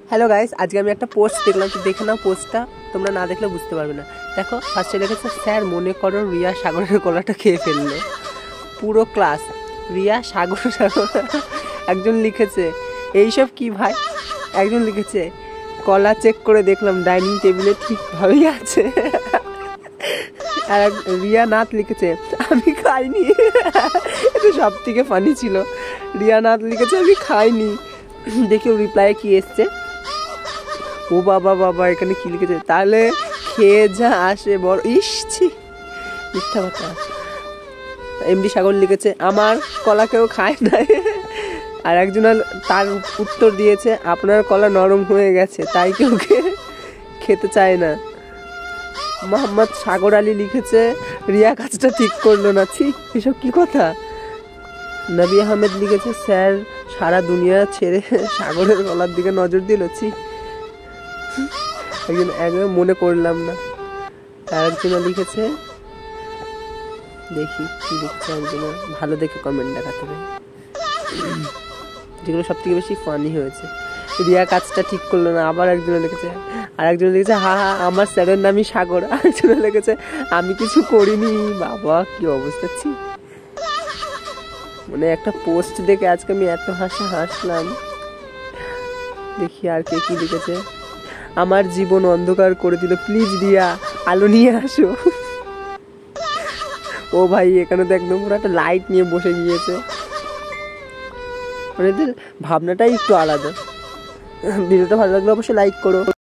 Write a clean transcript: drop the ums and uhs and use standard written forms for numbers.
Hello guys, আজকে আমি একটা পোস্ট দেখলাম, তো দেখে নাও পোস্টটা, তোমরা না দেখলে বুঝতে পারবে না। দেখো ফার্স্টে লিখেছে, স্যার মনে করো রিয়া সাগরের কলাটা খেয়ে ফেললো। পুরো ক্লাস রিয়া সাগর সাগর। একজন লিখেছে এইসব কি ভাই। একজন লিখেছে কলা চেক করে দেখলাম ডাইনিং টেবিলে ঠিকভাবেই আছে। আর রিয়া নাথ লিখেছে আমি খাইনি। এটা সব থেকে ফানি ছিল। রিয়া নাথ লিখেছে আমি খাইনি। দেখি রিপ্লাই কি এসছে। ও বাবা বাবা, এখানে কি লিখেছে, তাহলে খেয়ে যা আসে বড়। ইসছি মিথ্যা কথা। এমডি সাগর লিখেছে আমার কলা কেউ খায় না। আর একজন তার উত্তর দিয়েছে আপনার কলা নরম হয়ে গেছে তাই কেউ খেতে চায় না। মোহাম্মদ সাগর আলী লিখেছে রিয়া কাজটা ঠিক করলো না। ছি, এসব কি কথা। নবী আহমেদ লিখেছে স্যার সারা দুনিয়া ছেড়ে সাগরের কলার দিকে নজর দিল। ছি, একজন মনে করলাম না। আর একজন লিখেছে, দেখি কি লিখছে একজন, ভালো দেখে কমেন্ট দেখাতে হবে, যেগুলো সব থেকে বেশি ফানি হয়েছে। রিয়া কাজটা ঠিক করলো না। আবার একজন লিখেছে, আর একজন লিখেছে হা হা আমার স্যারের নামই সাগর। আরেকজন লিখেছে আমি কিছু করিনি। বাবা কি অবস্থা। ছি, মানে একটা পোস্ট দেখে আজকে আমি এত হাসলাম। দেখি আর কে কি লিখেছে, আমার জীবন অন্ধকার করে দিল, প্লিজ রিয়া আলো নিয়ে আসো। ও ভাই, এখানে তো একদম পুরো একটা লাইট নিয়ে বসে গিয়েছে। মানে এদের ভাবনাটাই একটু আলাদা। ভিডিওটা ভালো লাগলে অবশ্যই লাইক করো।